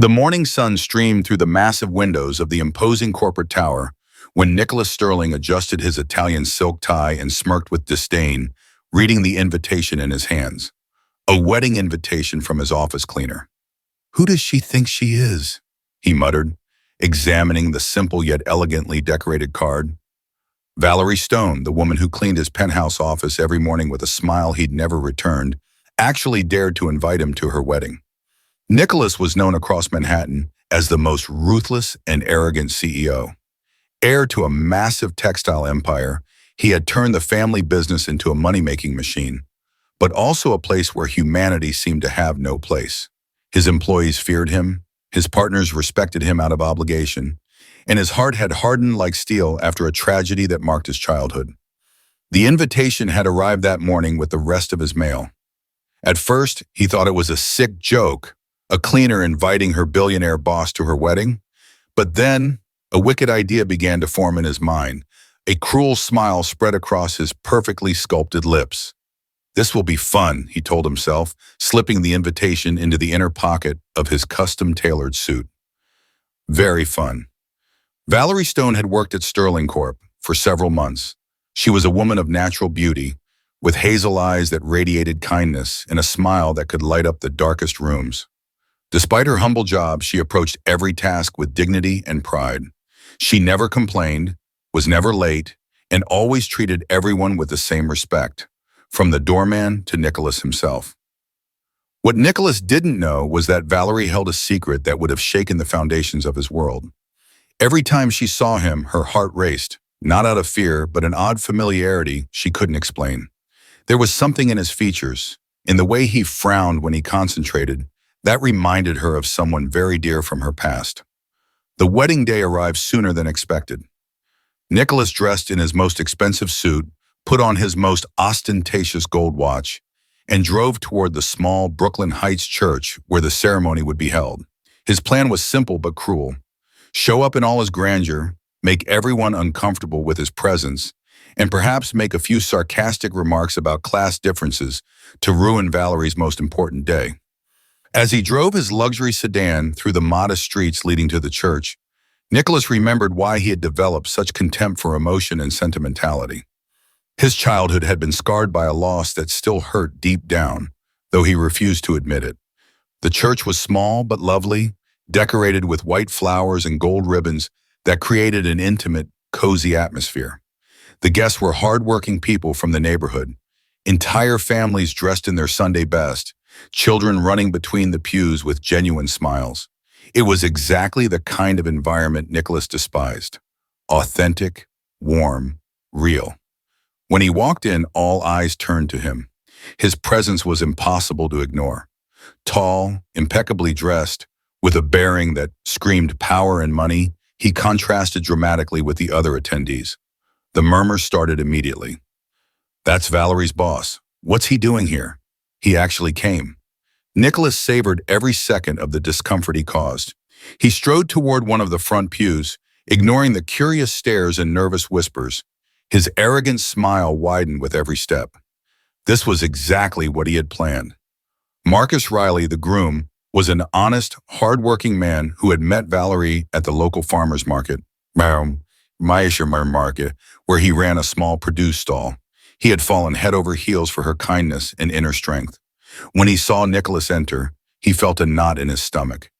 The morning sun streamed through the massive windows of the imposing corporate tower when Nicholas Sterling adjusted his Italian silk tie and smirked with disdain, reading the invitation in his hands. A wedding invitation from his office cleaner. "Who does she think she is?" he muttered, examining the simple yet elegantly decorated card. Valerie Stone, the woman who cleaned his penthouse office every morning with a smile he'd never returned, actually dared to invite him to her wedding. Nicholas was known across Manhattan as the most ruthless and arrogant CEO. Heir to a massive textile empire, he had turned the family business into a money-making machine, but also a place where humanity seemed to have no place. His employees feared him, his partners respected him out of obligation, and his heart had hardened like steel after a tragedy that marked his childhood. The invitation had arrived that morning with the rest of his mail. At first, he thought it was a sick joke, a cleaner inviting her billionaire boss to her wedding. But then, a wicked idea began to form in his mind. A cruel smile spread across his perfectly sculpted lips. "This will be fun," he told himself, slipping the invitation into the inner pocket of his custom-tailored suit. Very fun. Valerie Stone had worked at Sterling Corp. For several months. She was a woman of natural beauty, with hazel eyes that radiated kindness and a smile that could light up the darkest rooms. Despite her humble job, she approached every task with dignity and pride. She never complained, was never late, and always treated everyone with the same respect, from the doorman to Nicholas himself. What Nicholas didn't know was that Valerie held a secret that would have shaken the foundations of his world. Every time she saw him, her heart raced, not out of fear, but an odd familiarity she couldn't explain. There was something in his features, in the way he frowned when he concentrated, that reminded her of someone very dear from her past. The wedding day arrived sooner than expected. Nicholas, dressed in his most expensive suit, put on his most ostentatious gold watch, and drove toward the small Brooklyn Heights church where the ceremony would be held. His plan was simple but cruel. Show up in all his grandeur, make everyone uncomfortable with his presence, and perhaps make a few sarcastic remarks about class differences to ruin Valerie's most important day. As he drove his luxury sedan through the modest streets leading to the church, Nicholas remembered why he had developed such contempt for emotion and sentimentality. His childhood had been scarred by a loss that still hurt deep down, though he refused to admit it. The church was small but lovely, decorated with white flowers and gold ribbons that created an intimate, cozy atmosphere. The guests were hard-working people from the neighborhood, entire families dressed in their Sunday best, children running between the pews with genuine smiles. It was exactly the kind of environment Nicholas despised. Authentic, warm, real. When he walked in, all eyes turned to him. His presence was impossible to ignore. Tall, impeccably dressed, with a bearing that screamed power and money, he contrasted dramatically with the other attendees. The murmurs started immediately. "That's Valerie's boss. What's he doing here?" He actually came. Nicholas savored every second of the discomfort he caused. He strode toward one of the front pews, ignoring the curious stares and nervous whispers. His arrogant smile widened with every step. This was exactly what he had planned. Marcus Riley, the groom, was an honest, hard-working man who had met Valerie at the local farmer's market, market, where he ran a small produce stall. He had fallen head over heels for her kindness and inner strength. When he saw Nicholas enter, he felt a knot in his stomach.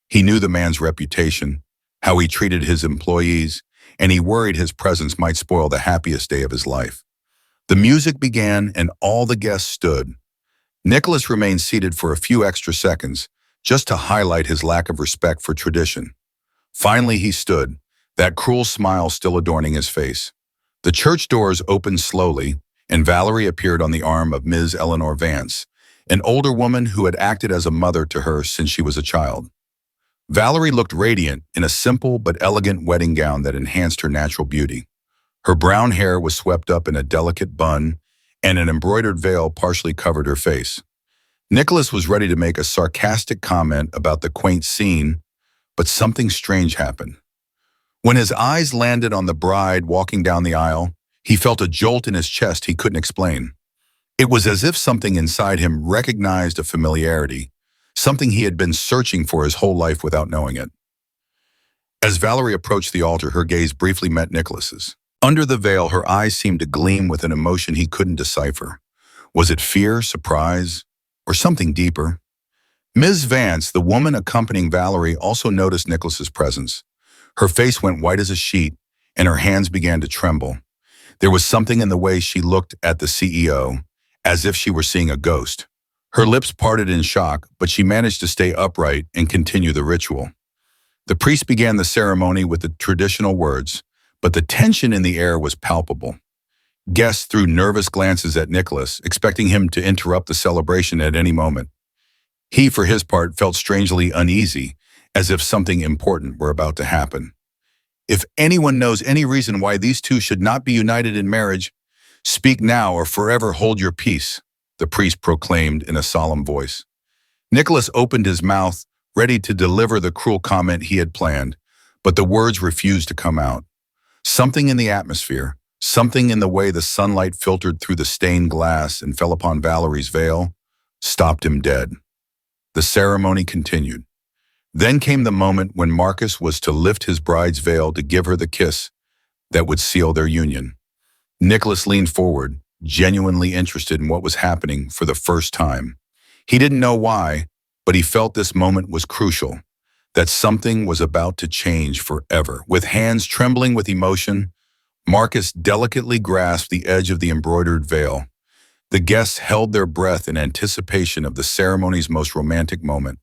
He knew the man's reputation, how he treated his employees, and he worried his presence might spoil the happiest day of his life. The music began and all the guests stood. Nicholas remained seated for a few extra seconds, just to highlight his lack of respect for tradition. Finally, he stood, that cruel smile still adorning his face. The church doors opened slowly, and Valerie appeared on the arm of Ms. Eleanor Vance, an older woman who had acted as a mother to her since she was a child. Valerie looked radiant in a simple but elegant wedding gown that enhanced her natural beauty. Her brown hair was swept up in a delicate bun, and an embroidered veil partially covered her face. Nicholas was ready to make a sarcastic comment about the quaint scene, but something strange happened. When his eyes landed on the bride walking down the aisle, he felt a jolt in his chest he couldn't explain. It was as if something inside him recognized a familiarity, something he had been searching for his whole life without knowing it. As Valerie approached the altar, her gaze briefly met Nicholas's. Under the veil, her eyes seemed to gleam with an emotion he couldn't decipher. Was it fear, surprise, or something deeper? Ms. Vance, the woman accompanying Valerie, also noticed Nicholas's presence. Her face went white as a sheet, and her hands began to tremble. There was something in the way she looked at the CEO, as if she were seeing a ghost. Her lips parted in shock, but she managed to stay upright and continue the ritual. The priest began the ceremony with the traditional words, but the tension in the air was palpable. Guests threw nervous glances at Nicholas, expecting him to interrupt the celebration at any moment. He, for his part, felt strangely uneasy, as if something important were about to happen. If anyone knows any reason why these two should not be united in marriage, speak now or forever hold your peace, the priest proclaimed in a solemn voice. Nicholas opened his mouth, ready to deliver the cruel comment he had planned, but the words refused to come out. Something in the atmosphere, something in the way the sunlight filtered through the stained glass and fell upon Valerie's veil, stopped him dead. The ceremony continued. Then came the moment when Marcus was to lift his bride's veil to give her the kiss that would seal their union. Nicholas leaned forward, genuinely interested in what was happening for the first time. He didn't know why, but he felt this moment was crucial, that something was about to change forever. With hands trembling with emotion, Marcus delicately grasped the edge of the embroidered veil. The guests held their breath in anticipation of the ceremony's most romantic moment.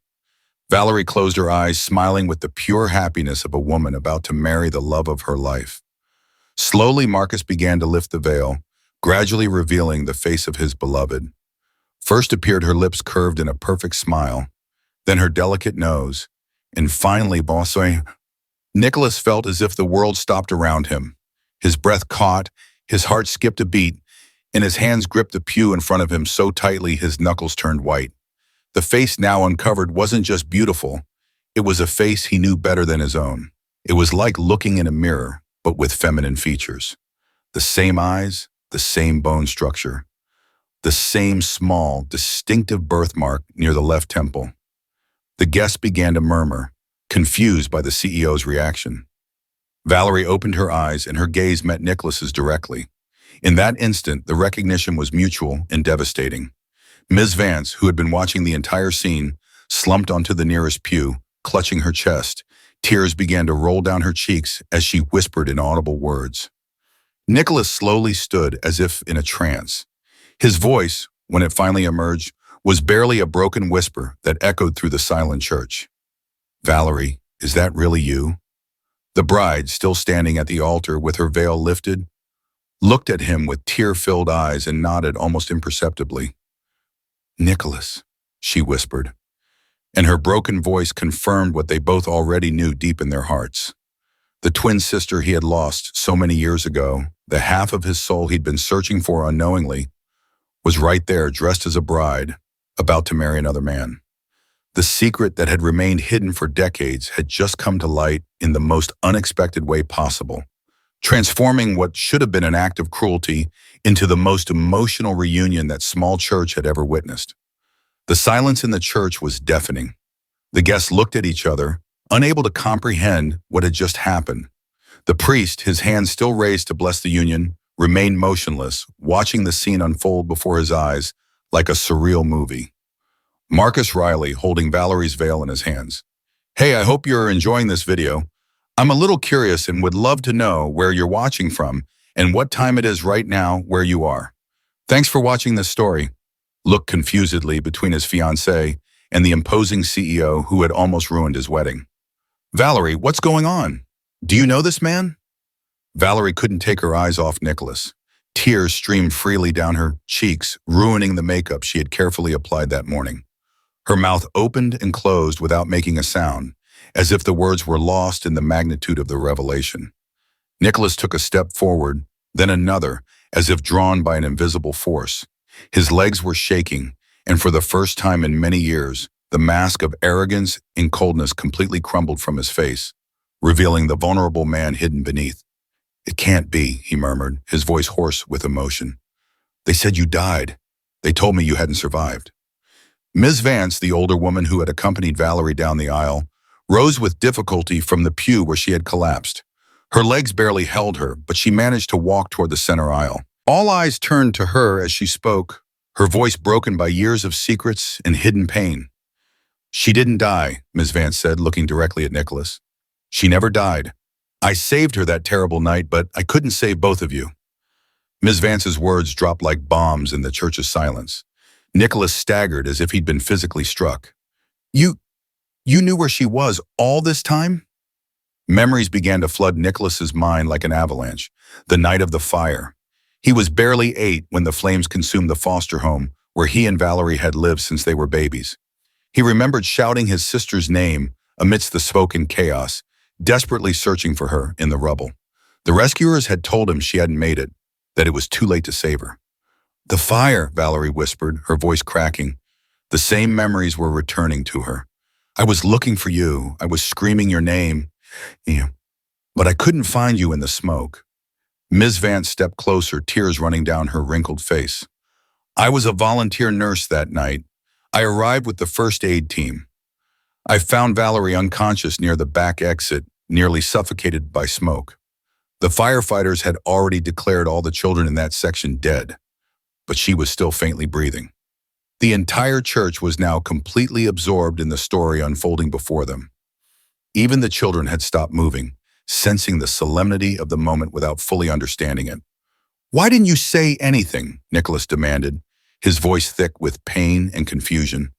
Valerie closed her eyes, smiling with the pure happiness of a woman about to marry the love of her life. Slowly, Marcus began to lift the veil, gradually revealing the face of his beloved. First appeared her lips curved in a perfect smile, then her delicate nose, and finally, Bonsoir. Nicholas felt as if the world stopped around him. His breath caught, his heart skipped a beat, and his hands gripped the pew in front of him so tightly his knuckles turned white. The face now uncovered wasn't just beautiful, it was a face he knew better than his own. It was like looking in a mirror, but with feminine features. The same eyes, the same bone structure, the same small, distinctive birthmark near the left temple. The guests began to murmur, confused by the CEO's reaction. Valerie opened her eyes and her gaze met Nicholas's directly. In that instant, the recognition was mutual and devastating. Ms. Vance, who had been watching the entire scene, slumped onto the nearest pew, clutching her chest. Tears began to roll down her cheeks as she whispered inaudible words. Nicholas slowly stood as if in a trance. His voice, when it finally emerged, was barely a broken whisper that echoed through the silent church. "Valerie, is that really you?" The bride, still standing at the altar with her veil lifted, looked at him with tear-filled eyes and nodded almost imperceptibly. "Nicholas," she whispered, and her broken voice confirmed what they both already knew deep in their hearts. The twin sister he had lost so many years ago, the half of his soul he'd been searching for unknowingly, was right there dressed as a bride, about to marry another man. The secret that had remained hidden for decades had just come to light in the most unexpected way possible, transforming what should have been an act of cruelty into the most emotional reunion that small church had ever witnessed. The silence in the church was deafening. The guests looked at each other, unable to comprehend what had just happened. The priest, his hand still raised to bless the union, remained motionless, watching the scene unfold before his eyes like a surreal movie. Marcus Riley holding Valerie's veil in his hands. "Hey, I hope you're enjoying this video. I'm a little curious and would love to know where you're watching from and what time it is right now where you are. Thanks for watching this story," looked confusedly between his fiancée and the imposing CEO who had almost ruined his wedding. "Valerie, what's going on? Do you know this man?" Valerie couldn't take her eyes off Nicholas. Tears streamed freely down her cheeks, ruining the makeup she had carefully applied that morning. Her mouth opened and closed without making a sound, as if the words were lost in the magnitude of the revelation. Nicholas took a step forward, then another, as if drawn by an invisible force. His legs were shaking, and for the first time in many years, the mask of arrogance and coldness completely crumbled from his face, revealing the vulnerable man hidden beneath. "It can't be," he murmured, his voice hoarse with emotion. "They said you died. They told me you hadn't survived." Ms. Vance, the older woman who had accompanied Valerie down the aisle, rose with difficulty from the pew where she had collapsed. Her legs barely held her, but she managed to walk toward the center aisle. All eyes turned to her as she spoke, her voice broken by years of secrets and hidden pain. "She didn't die," Ms. Vance said, looking directly at Nicholas. "She never died. I saved her that terrible night, but I couldn't save both of you." Ms. Vance's words dropped like bombs in the church's silence. Nicholas staggered as if he'd been physically struck. You knew where she was all this time?" Memories began to flood Nicholas's mind like an avalanche. The night of the fire. He was barely 8 when the flames consumed the foster home where he and Valerie had lived since they were babies. He remembered shouting his sister's name amidst the smoke and chaos, desperately searching for her in the rubble. The rescuers had told him she hadn't made it, that it was too late to save her. "The fire," Valerie whispered, her voice cracking. The same memories were returning to her. "I was looking for you. I was screaming your name. Yeah, but I couldn't find you in the smoke." Ms. Vance stepped closer, tears running down her wrinkled face. "I was a volunteer nurse that night. I arrived with the first aid team. I found Valerie unconscious near the back exit, nearly suffocated by smoke. The firefighters had already declared all the children in that section dead, but she was still faintly breathing." The entire church was now completely absorbed in the story unfolding before them. Even the children had stopped moving, sensing the solemnity of the moment without fully understanding it. "Why didn't you say anything?" Nicholas demanded, his voice thick with pain and confusion.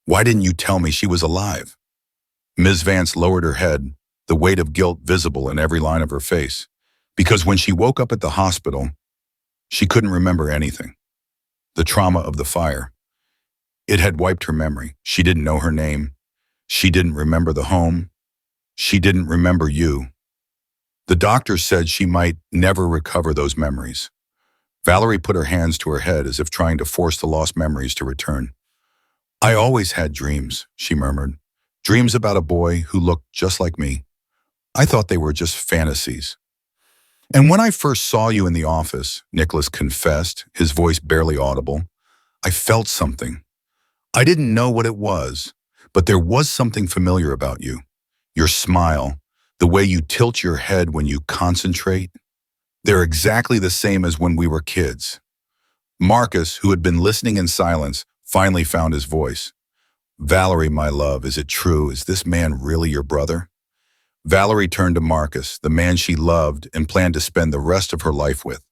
"Why didn't you tell me she was alive?" Ms. Vance lowered her head, the weight of guilt visible in every line of her face. Because when she woke up at the hospital, she couldn't remember anything. The trauma of the fire. It had wiped her memory. She didn't know her name. She didn't remember the home. She didn't remember you. The doctor said she might never recover those memories. Valerie put her hands to her head as if trying to force the lost memories to return. "I always had dreams," she murmured. "Dreams about a boy who looked just like me. I thought they were just fantasies." "And when I first saw you in the office," Nicholas confessed, his voice barely audible, "I felt something. I didn't know what it was, but there was something familiar about you. Your smile, the way you tilt your head when you concentrate, they're exactly the same as when we were kids." Marcus, who had been listening in silence, finally found his voice. "Valerie, my love, is it true? Is this man really your brother?" Valerie turned to Marcus, the man she loved and planned to spend the rest of her life with.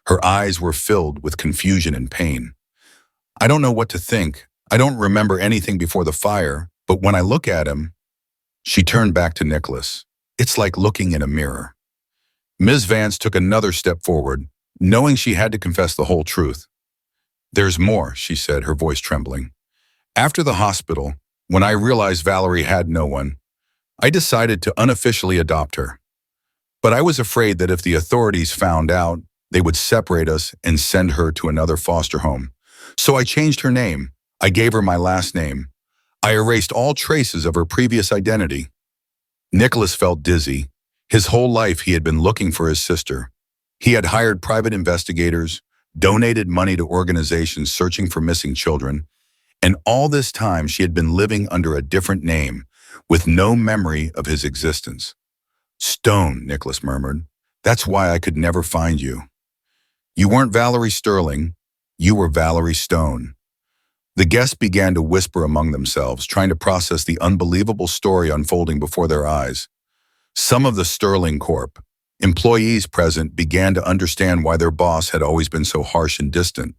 Her eyes were filled with confusion and pain. "I don't know what to think. I don't remember anything before the fire, but when I look at him..." She turned back to Nicholas. "It's like looking in a mirror." Ms. Vance took another step forward, knowing she had to confess the whole truth. "There's more," she said, her voice trembling. "After the hospital, when I realized Valerie had no one, I decided to unofficially adopt her. But I was afraid that if the authorities found out, they would separate us and send her to another foster home. So I changed her name. I gave her my last name. I erased all traces of her previous identity." Nicholas felt dizzy. His whole life he had been looking for his sister. He had hired private investigators, donated money to organizations searching for missing children, and all this time she had been living under a different name, with no memory of his existence. "Stone," Nicholas murmured. "That's why I could never find you. You weren't Valerie Sterling. You were Valerie Stone." The guests began to whisper among themselves, trying to process the unbelievable story unfolding before their eyes. Some of the Sterling Corp. employees present began to understand why their boss had always been so harsh and distant.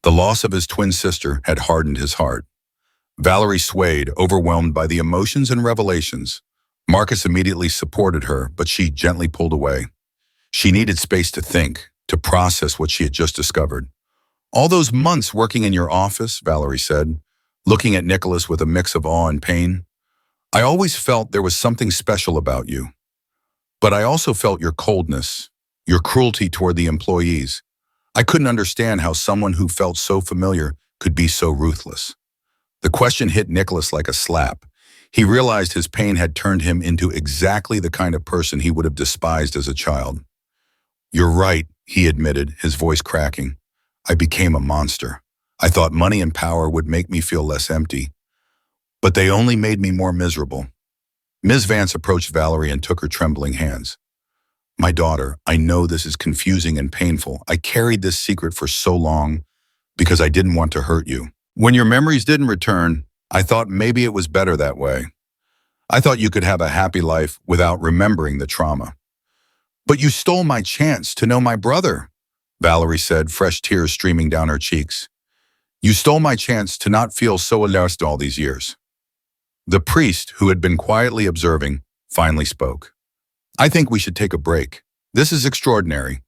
The loss of his twin sister had hardened his heart. Valerie swayed, overwhelmed by the emotions and revelations. Marcus immediately supported her, but she gently pulled away. She needed space to think, to process what she had just discovered. "All those months working in your office," Valerie said, looking at Nicholas with a mix of awe and pain, "I always felt there was something special about you. But I also felt your coldness, your cruelty toward the employees. I couldn't understand how someone who felt so familiar could be so ruthless." The question hit Nicholas like a slap. He realized his pain had turned him into exactly the kind of person he would have despised as a child. "You're right," he admitted, his voice cracking. "I became a monster. I thought money and power would make me feel less empty, but they only made me more miserable. Ms. Vance approached Valerie and took her trembling hands. My daughter, I know this is confusing and painful. I carried this secret for so long because I didn't want to hurt you. When your memories didn't return, I thought maybe it was better that way. I thought you could have a happy life without remembering the trauma. But you stole my chance to know my brother, Valerie said, fresh tears streaming down her cheeks. You stole my chance to not feel so lost all these years. The priest, who had been quietly observing, finally spoke. I think we should take a break. This is extraordinary.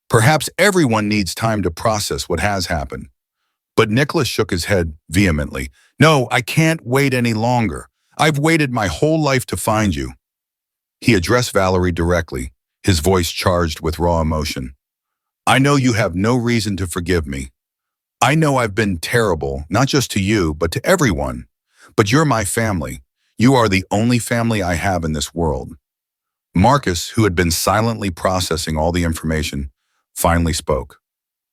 Perhaps everyone needs time to process what has happened. But Nicholas shook his head vehemently. No, I can't wait any longer. I've waited my whole life to find you. He addressed Valerie directly, his voice charged with raw emotion. I know you have no reason to forgive me. I know I've been terrible, not just to you, but to everyone. But you're my family. You are the only family I have in this world. Marcus, who had been silently processing all the information, finally spoke.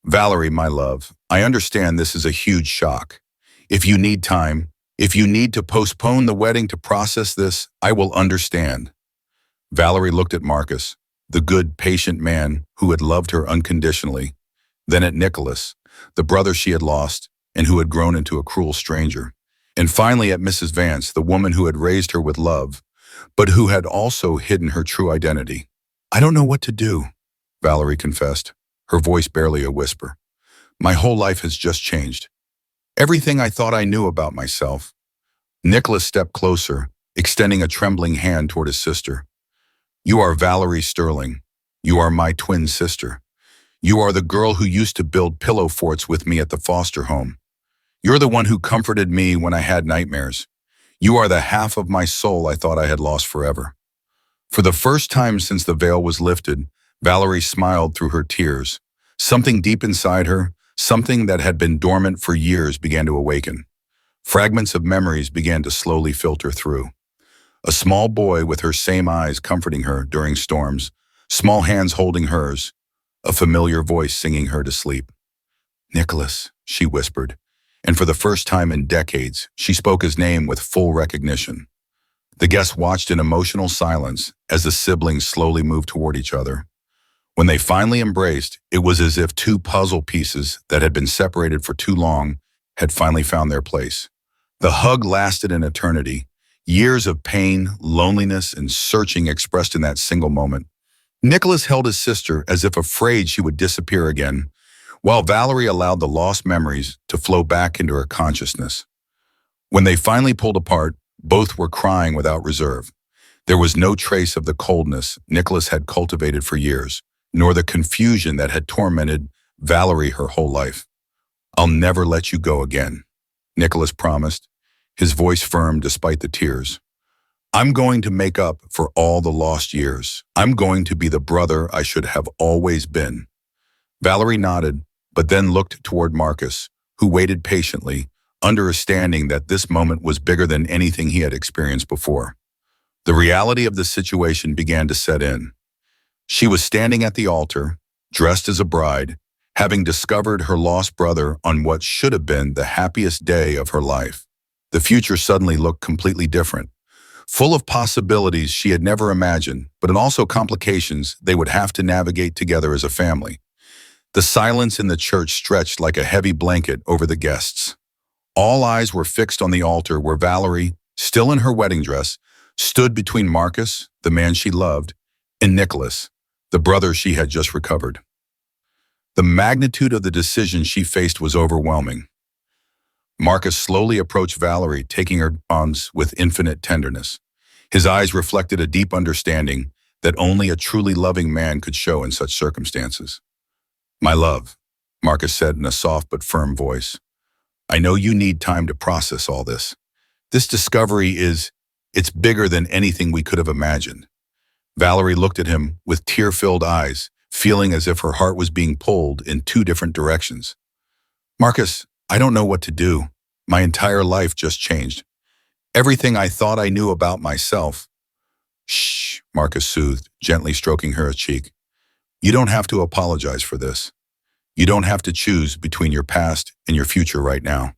Valerie, my love, I understand this is a huge shock. If you need time, if you need to postpone the wedding to process this, I will understand. Valerie looked at Marcus, the good, patient man who had loved her unconditionally, then at Nicholas, the brother she had lost and who had grown into a cruel stranger, and finally at Mrs. Vance, the woman who had raised her with love, but who had also hidden her true identity. I don't know what to do, Valerie confessed, her voice barely a whisper. My whole life has just changed. Everything I thought I knew about myself. Nicholas stepped closer, extending a trembling hand toward his sister. You are Valerie Sterling. You are my twin sister. You are the girl who used to build pillow forts with me at the foster home. You're the one who comforted me when I had nightmares. You are the half of my soul I thought I had lost forever. For the first time since the veil was lifted, Valerie smiled through her tears. Something deep inside her, something that had been dormant for years, began to awaken. Fragments of memories began to slowly filter through. A small boy with her same eyes comforting her during storms, small hands holding hers, a familiar voice singing her to sleep. Nicholas, she whispered, and for the first time in decades, she spoke his name with full recognition. The guests watched in emotional silence as the siblings slowly moved toward each other. When they finally embraced, it was as if two puzzle pieces that had been separated for too long had finally found their place. The hug lasted an eternity, years of pain, loneliness, and searching expressed in that single moment. Nicholas held his sister as if afraid she would disappear again, while Valerie allowed the lost memories to flow back into her consciousness. When they finally pulled apart, both were crying without reserve. There was no trace of the coldness Nicholas had cultivated for years, nor the confusion that had tormented Valerie her whole life. I'll never let you go again, Nicholas promised, his voice firm despite the tears. I'm going to make up for all the lost years. I'm going to be the brother I should have always been. Valerie nodded, but then looked toward Marcus, who waited patiently, understanding that this moment was bigger than anything he had experienced before. The reality of the situation began to set in. She was standing at the altar, dressed as a bride, having discovered her lost brother on what should have been the happiest day of her life. The future suddenly looked completely different, full of possibilities she had never imagined, but also complications they would have to navigate together as a family. The silence in the church stretched like a heavy blanket over the guests. All eyes were fixed on the altar where Valerie, still in her wedding dress, stood between Marcus, the man she loved, and Nicholas, the brother she had just recovered. The magnitude of the decision she faced was overwhelming. Marcus slowly approached Valerie, taking her arms with infinite tenderness. His eyes reflected a deep understanding that only a truly loving man could show in such circumstances. My love, Marcus said in a soft but firm voice, I know you need time to process all this. This discovery it's bigger than anything we could have imagined. Valerie looked at him with tear-filled eyes, feeling as if her heart was being pulled in two different directions. Marcus, I don't know what to do. My entire life just changed. Everything I thought I knew about myself. Shh, Marcus soothed, gently stroking her cheek. You don't have to apologize for this. You don't have to choose between your past and your future right now.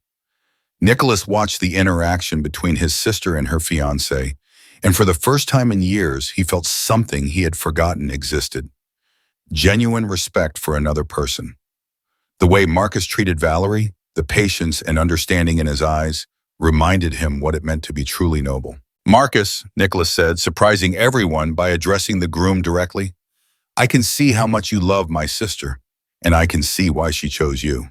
Nicholas watched the interaction between his sister and her fiancé, and for the first time in years, he felt something he had forgotten existed. Genuine respect for another person. The way Marcus treated Valerie, the patience and understanding in his eyes, reminded him what it meant to be truly noble. Marcus, Nicholas said, surprising everyone by addressing the groom directly, I can see how much you love my sister, and I can see why she chose you.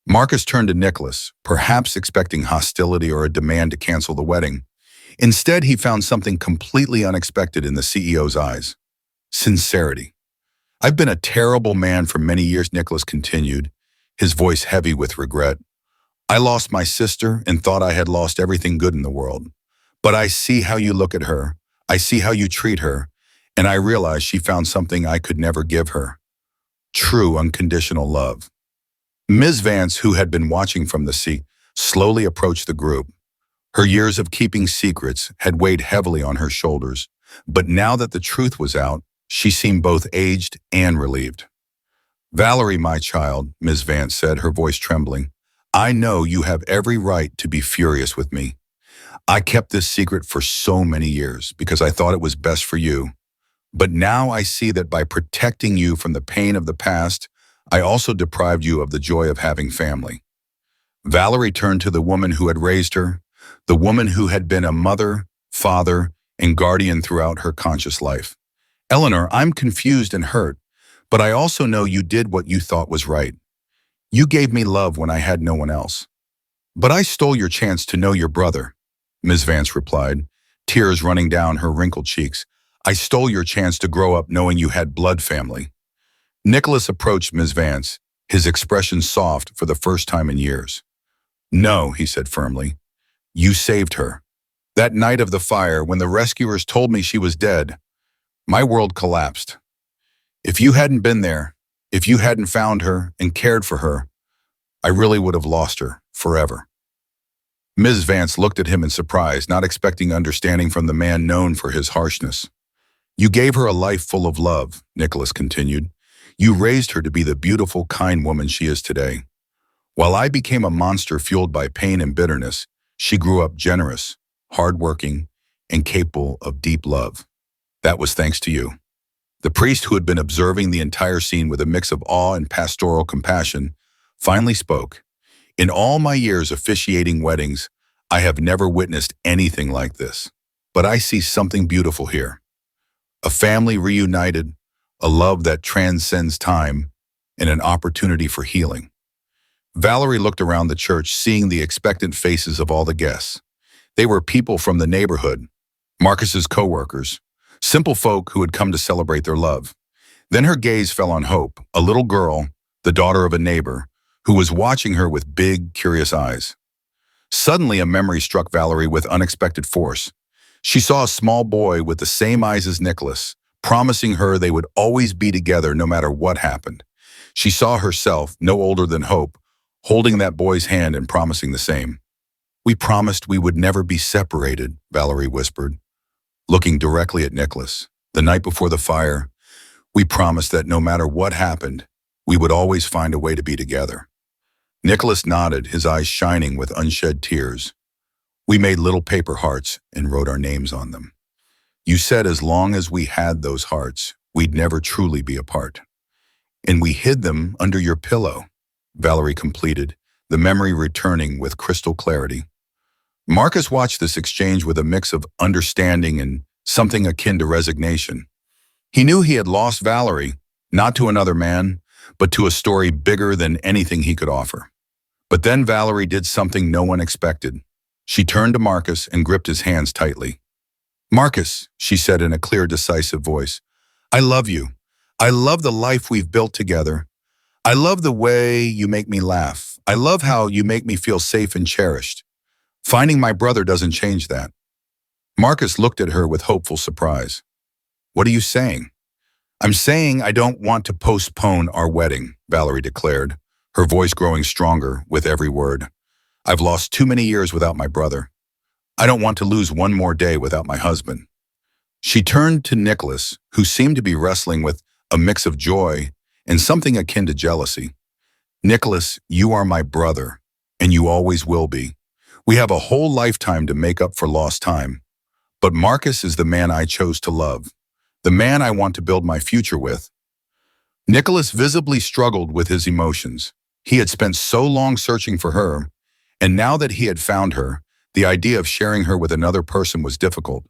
Marcus turned to Nicholas, perhaps expecting hostility or a demand to cancel the wedding. Instead, he found something completely unexpected in the CEO's eyes. Sincerity. I've been a terrible man for many years, Nicholas continued, his voice heavy with regret. I lost my sister and thought I had lost everything good in the world. But I see how you look at her, I see how you treat her, and I realize she found something I could never give her. True unconditional love. Ms. Vance, who had been watching from the seat, slowly approached the group. Her years of keeping secrets had weighed heavily on her shoulders, but now that the truth was out, she seemed both aged and relieved. Valerie, my child, Ms. Vance said, her voice trembling, I know you have every right to be furious with me. I kept this secret for so many years because I thought it was best for you. But now I see that by protecting you from the pain of the past, I also deprived you of the joy of having family. Valerie turned to the woman who had raised her, the woman who had been a mother, father, and guardian throughout her conscious life. Eleanor, I'm confused and hurt, but I also know you did what you thought was right. You gave me love when I had no one else. But I stole your chance to know your brother, Ms. Vance replied, tears running down her wrinkled cheeks. I stole your chance to grow up knowing you had blood family. Nicholas approached Ms. Vance, his expression soft for the first time in years. No, he said firmly. You saved her. That night of the fire, when the rescuers told me she was dead, my world collapsed. If you hadn't been there, if you hadn't found her and cared for her, I really would have lost her forever. Ms. Vance looked at him in surprise, not expecting understanding from the man known for his harshness. You gave her a life full of love, Nicholas continued. You raised her to be the beautiful, kind woman she is today. While I became a monster fueled by pain and bitterness, she grew up generous, hardworking, and capable of deep love. That was thanks to you. The priest, who had been observing the entire scene with a mix of awe and pastoral compassion, finally spoke. In all my years officiating weddings, I have never witnessed anything like this. But I see something beautiful here. A family reunited, a love that transcends time, and an opportunity for healing. Valerie looked around the church, seeing the expectant faces of all the guests. They were people from the neighborhood, Marcus's co-workers, simple folk who had come to celebrate their love. Then her gaze fell on Hope, a little girl, the daughter of a neighbor, who was watching her with big, curious eyes. Suddenly, a memory struck Valerie with unexpected force. She saw a small boy with the same eyes as Nicholas, promising her they would always be together no matter what happened. She saw herself, no older than Hope, holding that boy's hand and promising the same. We promised we would never be separated, Valerie whispered, looking directly at Nicholas. The night before the fire, we promised that no matter what happened, we would always find a way to be together. Nicholas nodded, his eyes shining with unshed tears. We made little paper hearts and wrote our names on them. You said as long as we had those hearts, we'd never truly be apart. And we hid them under your pillow, Valerie completed, the memory returning with crystal clarity. Marcus watched this exchange with a mix of understanding and something akin to resignation. He knew he had lost Valerie, not to another man, but to a story bigger than anything he could offer. But then Valerie did something no one expected. She turned to Marcus and gripped his hands tightly. Marcus, she said in a clear, decisive voice, I love you. I love the life we've built together. I love the way you make me laugh. I love how you make me feel safe and cherished. Finding my brother doesn't change that. Marcus looked at her with hopeful surprise. What are you saying? I'm saying I don't want to postpone our wedding, Valerie declared, her voice growing stronger with every word. I've lost too many years without my brother. I don't want to lose one more day without my husband. She turned to Nicholas, who seemed to be wrestling with a mix of joy and something akin to jealousy. Nicholas, you are my brother, and you always will be. We have a whole lifetime to make up for lost time. But Marcus is the man I chose to love, the man I want to build my future with. Nicholas visibly struggled with his emotions. He had spent so long searching for her, and now that he had found her, the idea of sharing her with another person was difficult.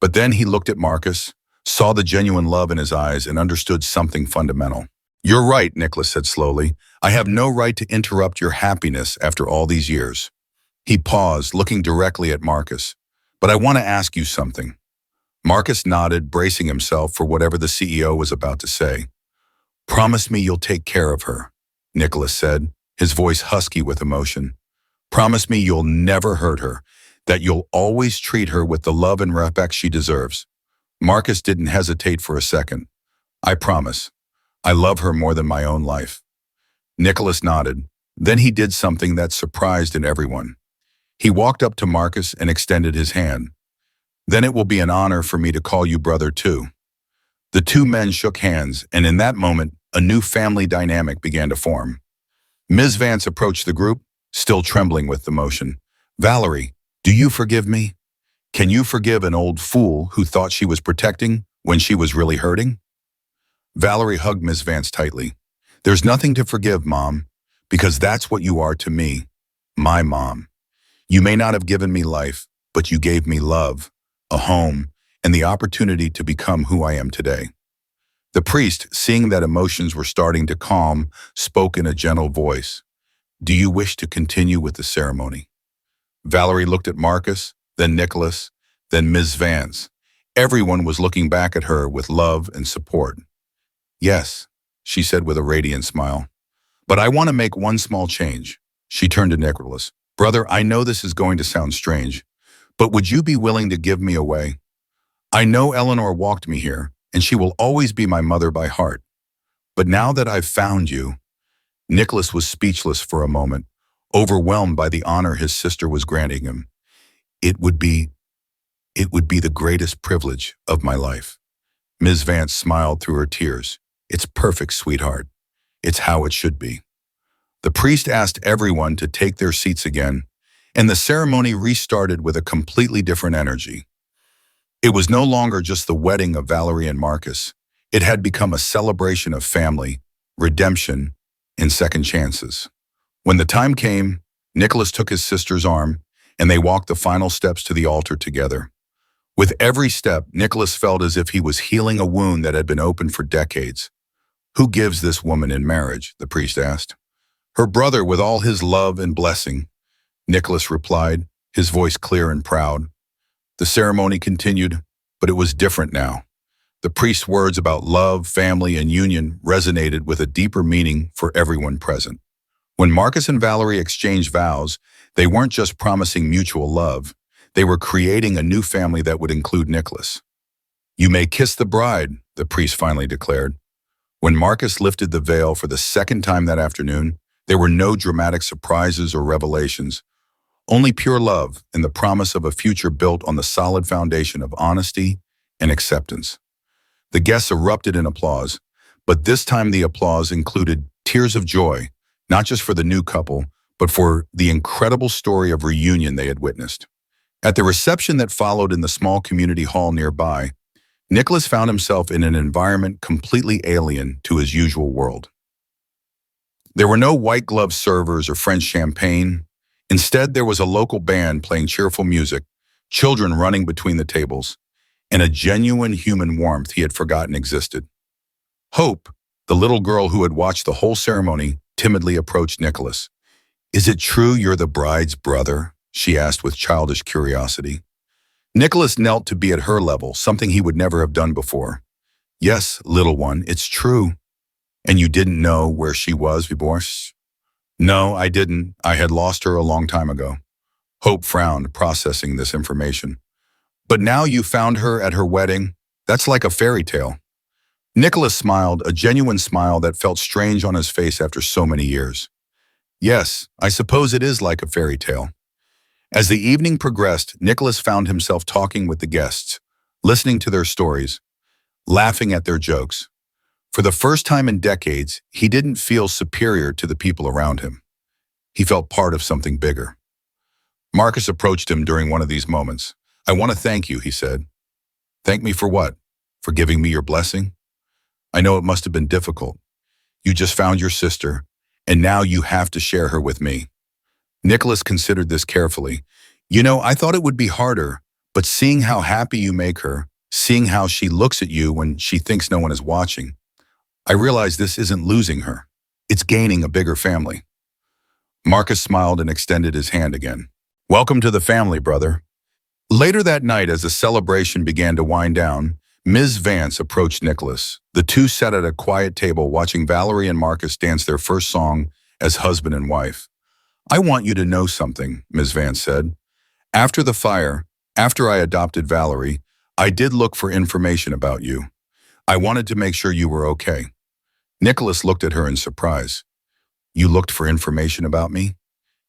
But then he looked at Marcus, saw the genuine love in his eyes, and understood something fundamental. You're right, Nicholas said slowly. I have no right to interrupt your happiness after all these years. He paused, looking directly at Marcus. But I want to ask you something. Marcus nodded, bracing himself for whatever the CEO was about to say. Promise me you'll take care of her, Nicholas said, his voice husky with emotion. Promise me you'll never hurt her, that you'll always treat her with the love and respect she deserves. Marcus didn't hesitate for a second. I promise. I love her more than my own life. Nicholas nodded. Then he did something that surprised everyone. He walked up to Marcus and extended his hand. Then it will be an honor for me to call you brother too. The two men shook hands, and in that moment, a new family dynamic began to form. Ms. Vance approached the group, still trembling with emotion. Valerie, do you forgive me? Can you forgive an old fool who thought she was protecting when she was really hurting? Valerie hugged Ms. Vance tightly. There's nothing to forgive, Mom, because that's what you are to me, my mom. You may not have given me life, but you gave me love, a home, and the opportunity to become who I am today. The priest, seeing that emotions were starting to calm, spoke in a gentle voice. Do you wish to continue with the ceremony? Valerie looked at Marcus, then Nicholas, then Ms. Vance. Everyone was looking back at her with love and support. Yes, she said with a radiant smile. But I want to make one small change. She turned to Nicholas. Brother, I know this is going to sound strange, but would you be willing to give me away? I know Eleanor walked me here, and she will always be my mother by heart. But now that I've found you, Nicholas was speechless for a moment, overwhelmed by the honor his sister was granting him. It would be the greatest privilege of my life. Ms. Vance smiled through her tears. It's perfect, sweetheart. It's how it should be. The priest asked everyone to take their seats again, and the ceremony restarted with a completely different energy. It was no longer just the wedding of Valerie and Marcus. It had become a celebration of family, redemption, and second chances. When the time came, Nicholas took his sister's arm, and they walked the final steps to the altar together. With every step, Nicholas felt as if he was healing a wound that had been open for decades. Who gives this woman in marriage? The priest asked. Her brother with all his love and blessing, Nicholas replied, his voice clear and proud. The ceremony continued, but it was different now. The priest's words about love, family, and union resonated with a deeper meaning for everyone present. When Marcus and Valerie exchanged vows, they weren't just promising mutual love. They were creating a new family that would include Nicholas. You may kiss the bride, the priest finally declared. When Marcus lifted the veil for the second time that afternoon, there were no dramatic surprises or revelations, only pure love and the promise of a future built on the solid foundation of honesty and acceptance. The guests erupted in applause, but this time the applause included tears of joy, not just for the new couple, but for the incredible story of reunion they had witnessed. At the reception that followed in the small community hall nearby, Nicholas found himself in an environment completely alien to his usual world. There were no white-glove servers or French champagne. Instead, there was a local band playing cheerful music, children running between the tables, and a genuine human warmth he had forgotten existed. Hope, the little girl who had watched the whole ceremony, timidly approached Nicholas. Is it true you're the bride's brother? She asked with childish curiosity. Nicholas knelt to be at her level, something he would never have done before. Yes, little one, it's true. And you didn't know where she was, Vibors? No, I didn't. I had lost her a long time ago. Hope frowned, processing this information. But now you found her at her wedding? That's like a fairy tale. Nicholas smiled, a genuine smile that felt strange on his face after so many years. Yes, I suppose it is like a fairy tale. As the evening progressed, Nicholas found himself talking with the guests, listening to their stories, laughing at their jokes. For the first time in decades, he didn't feel superior to the people around him. He felt part of something bigger. Marcus approached him during one of these moments. "I want to thank you," he said. "Thank me for what? For giving me your blessing? I know it must have been difficult. You just found your sister, and now you have to share her with me." Nicholas considered this carefully. I thought it would be harder, but seeing how happy you make her, seeing how she looks at you when she thinks no one is watching, I realize this isn't losing her. It's gaining a bigger family." Marcus smiled and extended his hand again. "Welcome to the family, brother." Later that night, as the celebration began to wind down, Ms. Vance approached Nicholas. The two sat at a quiet table watching Valerie and Marcus dance their first song as husband and wife. "I want you to know something," Ms. Vance said. "After the fire, after I adopted Valerie, I did look for information about you. I wanted to make sure you were okay." Nicholas looked at her in surprise. "You looked for information about me?"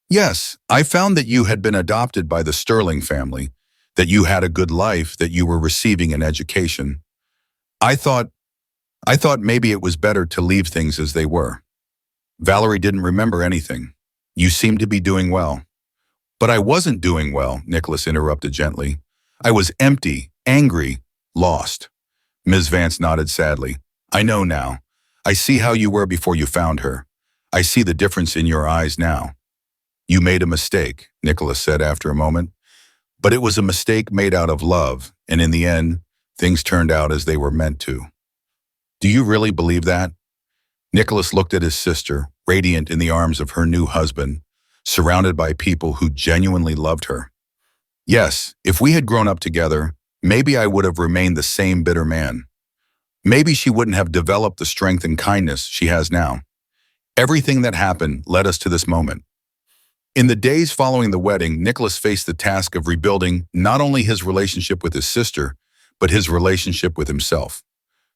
"Yes, I found that you had been adopted by the Sterling family, that you had a good life, that you were receiving an education. I thought maybe it was better to leave things as they were." Valerie didn't remember anything. "You seemed to be doing well." "But I wasn't doing well," Nicholas interrupted gently. "I was empty, angry, lost." Ms. Vance nodded sadly. "I know now. I see how you were before you found her. I see the difference in your eyes now." "You made a mistake," Nicholas said after a moment. "But it was a mistake made out of love, and in the end, things turned out as they were meant to." "Do you really believe that?" Nicholas looked at his sister, radiant in the arms of her new husband, surrounded by people who genuinely loved her. "Yes, if we had grown up together, maybe I would have remained the same bitter man. Maybe she wouldn't have developed the strength and kindness she has now. Everything that happened led us to this moment." In the days following the wedding, Nicholas faced the task of rebuilding not only his relationship with his sister, but his relationship with himself.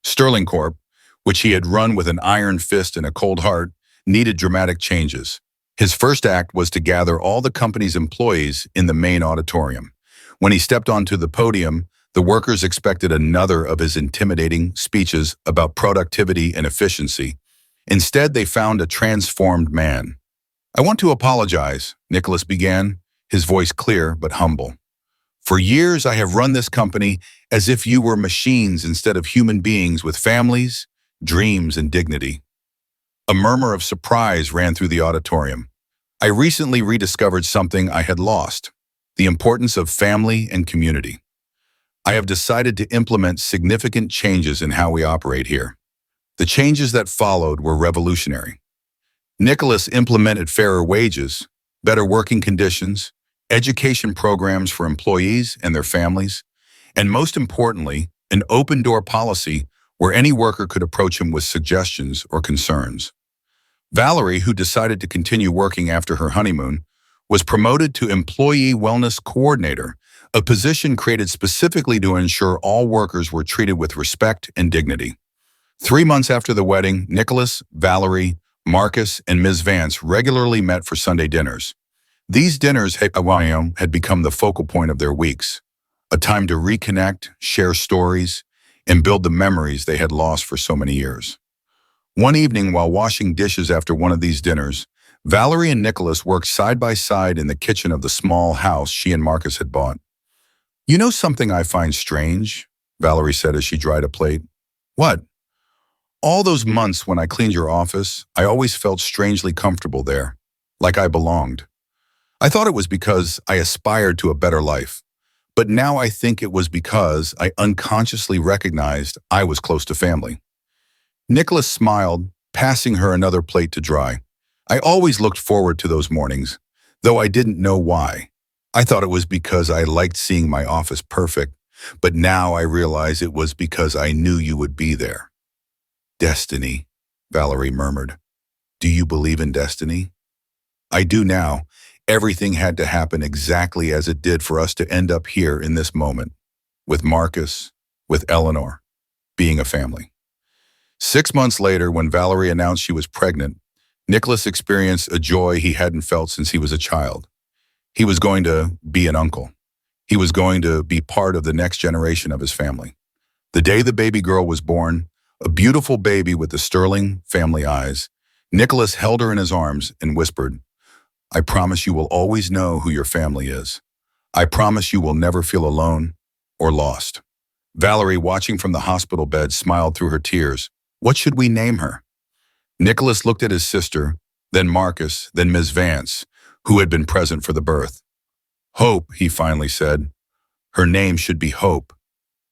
Sterling Corp, which he had run with an iron fist and a cold heart, needed dramatic changes. His first act was to gather all the company's employees in the main auditorium. When he stepped onto the podium, the workers expected another of his intimidating speeches about productivity and efficiency. Instead, they found a transformed man. "I want to apologize," Nicholas began, his voice clear but humble. "For years, I have run this company as if you were machines instead of human beings with families, dreams, and dignity." A murmur of surprise ran through the auditorium. "I recently rediscovered something I had lost: the importance of family and community. I have decided to implement significant changes in how we operate here." The changes that followed were revolutionary. Nicholas implemented fairer wages, better working conditions, education programs for employees and their families, and most importantly, an open-door policy where any worker could approach him with suggestions or concerns. Valerie, who decided to continue working after her honeymoon, was promoted to Employee Wellness Coordinator, a position created specifically to ensure all workers were treated with respect and dignity. 3 months after the wedding, Nicholas, Valerie, Marcus, and Ms. Vance regularly met for Sunday dinners. These dinners had become the focal point of their weeks, a time to reconnect, share stories, and build the memories they had lost for so many years. One evening, while washing dishes after one of these dinners, Valerie and Nicholas worked side by side in the kitchen of the small house she and Marcus had bought. "You know something I find strange?" Valerie said as she dried a plate. "What?" "All those months when I cleaned your office, I always felt strangely comfortable there, like I belonged. I thought it was because I aspired to a better life, but now I think it was because I unconsciously recognized I was close to family." Nicholas smiled, passing her another plate to dry. "I always looked forward to those mornings, though I didn't know why. I thought it was because I liked seeing my office perfect, but now I realize it was because I knew you would be there." "Destiny," Valerie murmured. "Do you believe in destiny?" "I do now. Everything had to happen exactly as it did for us to end up here in this moment, with Marcus, with Eleanor, being a family." 6 months later, when Valerie announced she was pregnant, Nicholas experienced a joy he hadn't felt since he was a child. He was going to be an uncle. He was going to be part of the next generation of his family. The day the baby girl was born, A beautiful baby with the sterling family eyes. Nicholas held her in his arms and whispered, "I promise you will always know who your family is. I promise you will never feel alone or lost." Valerie, watching from the hospital bed, smiled through her tears. "What should we name her?" Nicholas looked at his sister, then Marcus, then Ms. Vance, who had been present for the birth. "Hope," he finally said. "Her name should be Hope."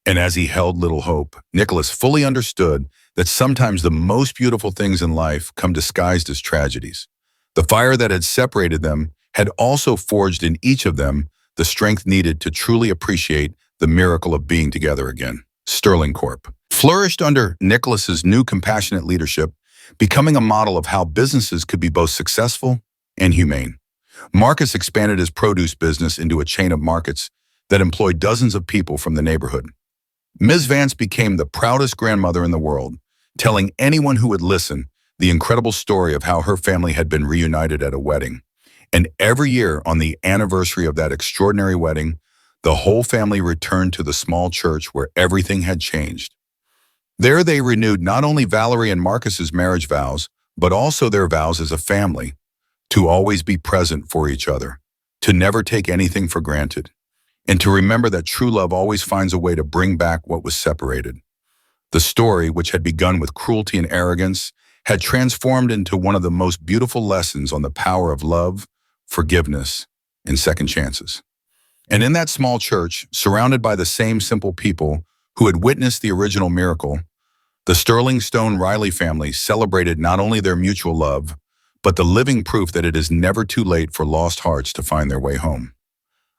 And as he held little Hope, Nicholas fully understood that sometimes the most beautiful things in life come disguised as tragedies. The fire that had separated them had also forged in each of them the strength needed to truly appreciate the miracle of being together again. Sterling Corp. flourished under Nicholas's new compassionate leadership, becoming a model of how businesses could be both successful and humane. Marcus expanded his produce business into a chain of markets that employed dozens of people from the neighborhood. Ms. Vance became the proudest grandmother in the world, telling anyone who would listen the incredible story of how her family had been reunited at a wedding. And every year on the anniversary of that extraordinary wedding, the whole family returned to the small church where everything had changed. There they renewed not only Valerie and Marcus's marriage vows, but also their vows as a family, to always be present for each other, to never take anything for granted, and to remember that true love always finds a way to bring back what was separated. The story, which had begun with cruelty and arrogance, had transformed into one of the most beautiful lessons on the power of love, forgiveness, and second chances. And in that small church, surrounded by the same simple people who had witnessed the original miracle, the Sterling Stone Riley family celebrated not only their mutual love, but the living proof that it is never too late for lost hearts to find their way home.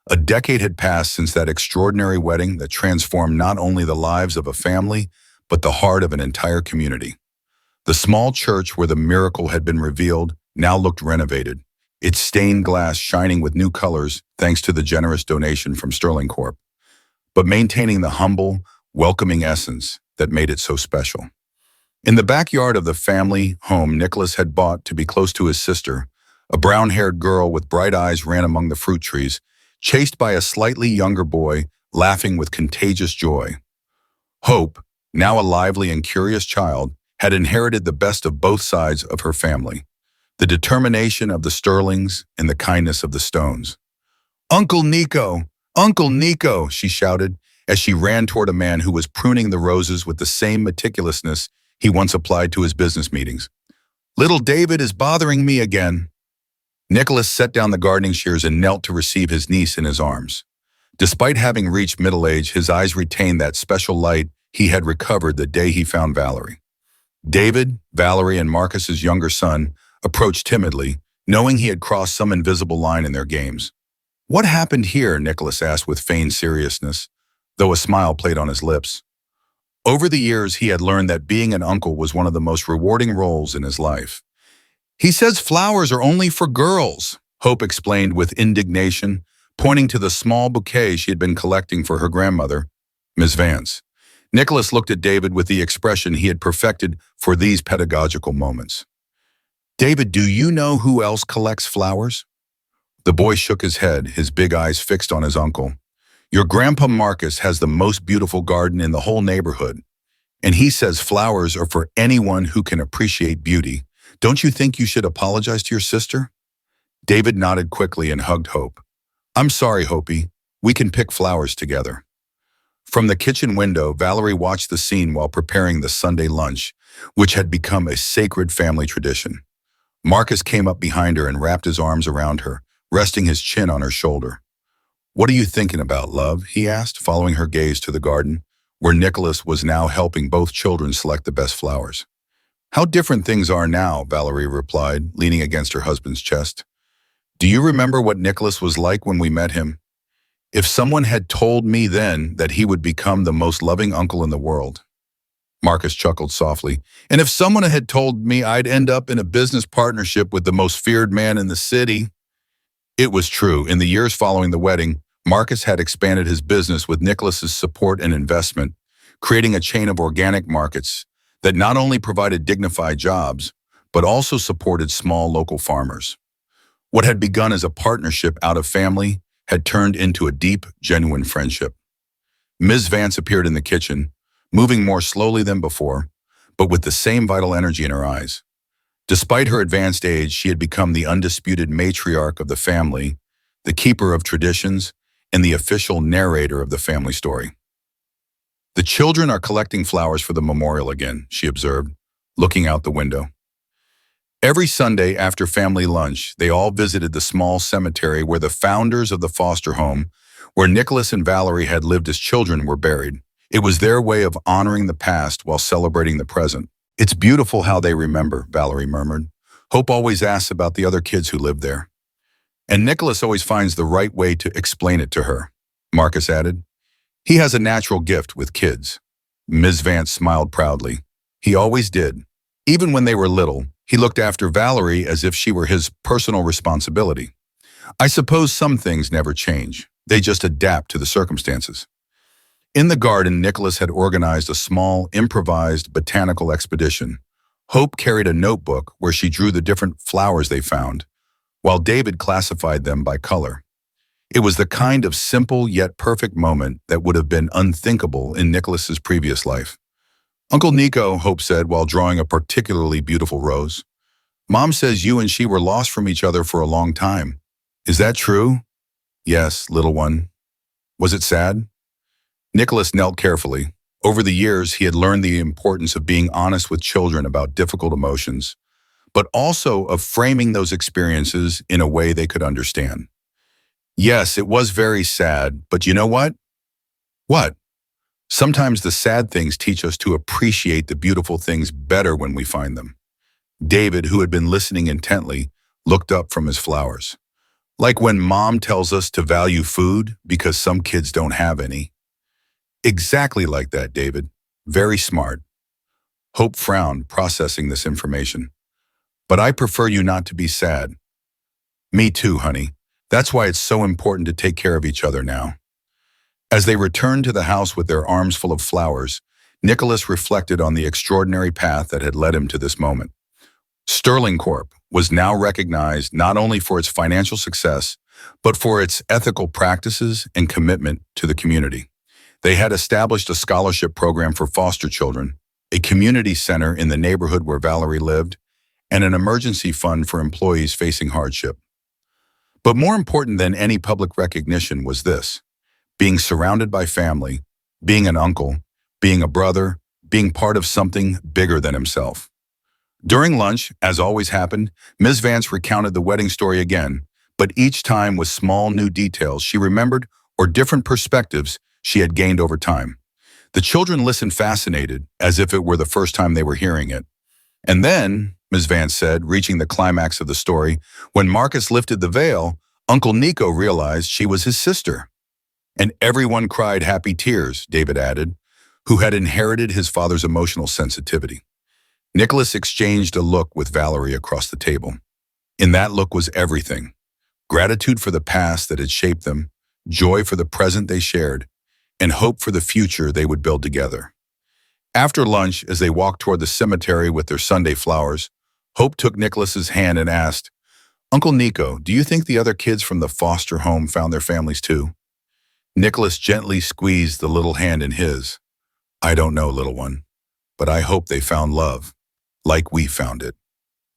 A decade had passed since that extraordinary wedding that transformed not only the lives of a family, but the heart of an entire community. The small church where the miracle had been revealed now looked renovated, its stained glass shining with new colors thanks to the generous donation from Sterling Corp, but maintaining the humble, welcoming essence that made it so special. In the backyard of the family home Nicholas had bought to be close to his sister, a brown-haired girl with bright eyes ran among the fruit trees, chased by a slightly younger boy laughing with contagious joy. Hope, now a lively and curious child, had inherited the best of both sides of her family, the determination of the Sterlings and the kindness of the Stones. "Uncle Nico! Uncle Nico!" she shouted as she ran toward a man who was pruning the roses with the same meticulousness he once applied to his business meetings. "Little David is bothering me again." Nicholas set down the gardening shears and knelt to receive his niece in his arms. Despite having reached middle age, his eyes retained that special light he had recovered the day he found Valerie. David, Valerie, and Marcus's younger son approached timidly, knowing he had crossed some invisible line in their games. "What happened here?" Nicholas asked with feigned seriousness, though a smile played on his lips. Over the years, he had learned that being an uncle was one of the most rewarding roles in his life. "He says flowers are only for girls," Hope explained with indignation, pointing to the small bouquet she had been collecting for her grandmother, Ms. Vance. Nicholas looked at David with the expression he had perfected for these pedagogical moments. "David, do you know who else collects flowers?" The boy shook his head, his big eyes fixed on his uncle. "Your grandpa Marcus has the most beautiful garden in the whole neighborhood, and he says flowers are for anyone who can appreciate beauty. Don't you think you should apologize to your sister?" David nodded quickly and hugged Hope. "I'm sorry, Hopi. We can pick flowers together." From the kitchen window, Valerie watched the scene while preparing the Sunday lunch, which had become a sacred family tradition. Marcus came up behind her and wrapped his arms around her, resting his chin on her shoulder. "What are you thinking about, love?" he asked, following her gaze to the garden, where Nicholas was now helping both children select the best flowers. "How different things are now," Valerie replied, leaning against her husband's chest. "Do you remember what Nicholas was like when we met him? If someone had told me then that he would become the most loving uncle in the world." Marcus chuckled softly. "And if someone had told me I'd end up in a business partnership with the most feared man in the city." It was true. In the years following the wedding, Marcus had expanded his business with Nicholas's support and investment, creating a chain of organic markets that not only provided dignified jobs, but also supported small local farmers. What had begun as a partnership out of family had turned into a deep, genuine friendship. Ms. Vance appeared in the kitchen, moving more slowly than before, but with the same vital energy in her eyes. Despite her advanced age, she had become the undisputed matriarch of the family, the keeper of traditions, and the official narrator of the family story. "The children are collecting flowers for the memorial again," she observed, looking out the window. Every Sunday after family lunch, they all visited the small cemetery where the founders of the foster home, where Nicholas and Valerie had lived as children, were buried. It was their way of honoring the past while celebrating the present. "It's beautiful how they remember," Valerie murmured. "Hope always asks about the other kids who live there. And Nicholas always finds the right way to explain it to her," Marcus added. "He has a natural gift with kids." Ms. Vance smiled proudly. "He always did. Even when they were little, he looked after Valerie as if she were his personal responsibility. I suppose some things never change. They just adapt to the circumstances." In the garden, Nicholas had organized a small, improvised botanical expedition. Hope carried a notebook where she drew the different flowers they found, while David classified them by color. It was the kind of simple yet perfect moment that would have been unthinkable in Nicholas's previous life. "Uncle Nico," Hope said while drawing a particularly beautiful rose, "Mom says you and she were lost from each other for a long time. Is that true?" "Yes, little one." "Was it sad?" Nicholas knelt carefully. Over the years, he had learned the importance of being honest with children about difficult emotions, but also of framing those experiences in a way they could understand. "Yes, it was very sad, but you know what?" "What?" "Sometimes the sad things teach us to appreciate the beautiful things better when we find them." David, who had been listening intently, looked up from his flowers. "Like when Mom tells us to value food because some kids don't have any." "Exactly like that, David. Very smart." Hope frowned, processing this information. "But I prefer you not to be sad." "Me too, honey. That's why it's so important to take care of each other now." As they returned to the house with their arms full of flowers, Nicholas reflected on the extraordinary path that had led him to this moment. Sterling Corp was now recognized not only for its financial success, but for its ethical practices and commitment to the community. They had established a scholarship program for foster children, a community center in the neighborhood where Valerie lived, and an emergency fund for employees facing hardship. But more important than any public recognition was this: being surrounded by family, being an uncle, being a brother, being part of something bigger than himself. During lunch, as always happened, Ms. Vance recounted the wedding story again, but each time with small new details she remembered or different perspectives she had gained over time. The children listened fascinated, as if it were the first time they were hearing it. And then, Ms. Vance said, reaching the climax of the story, when Marcus lifted the veil, Uncle Nico realized she was his sister. "And everyone cried happy tears," David added, who had inherited his father's emotional sensitivity. Nicholas exchanged a look with Valerie across the table. In that look was everything: gratitude for the past that had shaped them, joy for the present they shared, and hope for the future they would build together. After lunch, as they walked toward the cemetery with their Sunday flowers, Hope took Nicholas's hand and asked, "Uncle Nico, do you think the other kids from the foster home found their families too?" Nicholas gently squeezed the little hand in his. "I don't know, little one, but I hope they found love, like we found it.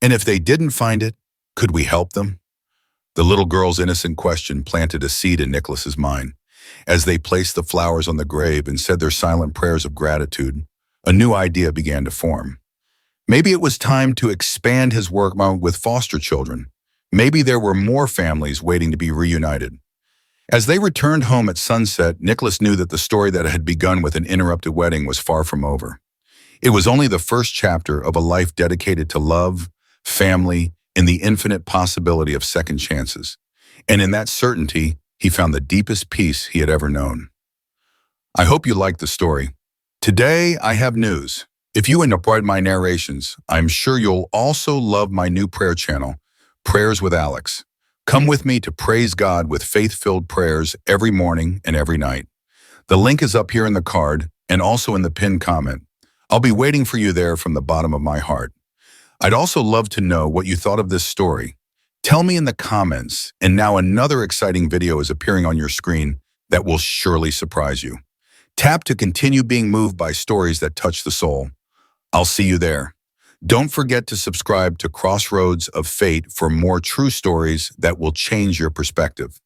And if they didn't find it, could we help them?" The little girl's innocent question planted a seed in Nicholas's mind. As they placed the flowers on the grave and said their silent prayers of gratitude, a new idea began to form. Maybe it was time to expand his work with foster children. Maybe there were more families waiting to be reunited. As they returned home at sunset, Nicholas knew that the story that had begun with an interrupted wedding was far from over. It was only the first chapter of a life dedicated to love, family, and the infinite possibility of second chances. And in that certainty, he found the deepest peace he had ever known. I hope you liked the story. Today, I have news. If you enjoyed my narrations, I'm sure you'll also love my new prayer channel, Prayers with Alex. Come with me to praise God with faith-filled prayers every morning and every night. The link is up here in the card and also in the pinned comment. I'll be waiting for you there from the bottom of my heart. I'd also love to know what you thought of this story. Tell me in the comments, and now another exciting video is appearing on your screen that will surely surprise you. Tap to continue being moved by stories that touch the soul. I'll see you there. Don't forget to subscribe to Crossroads of Fate for more true stories that will change your perspective.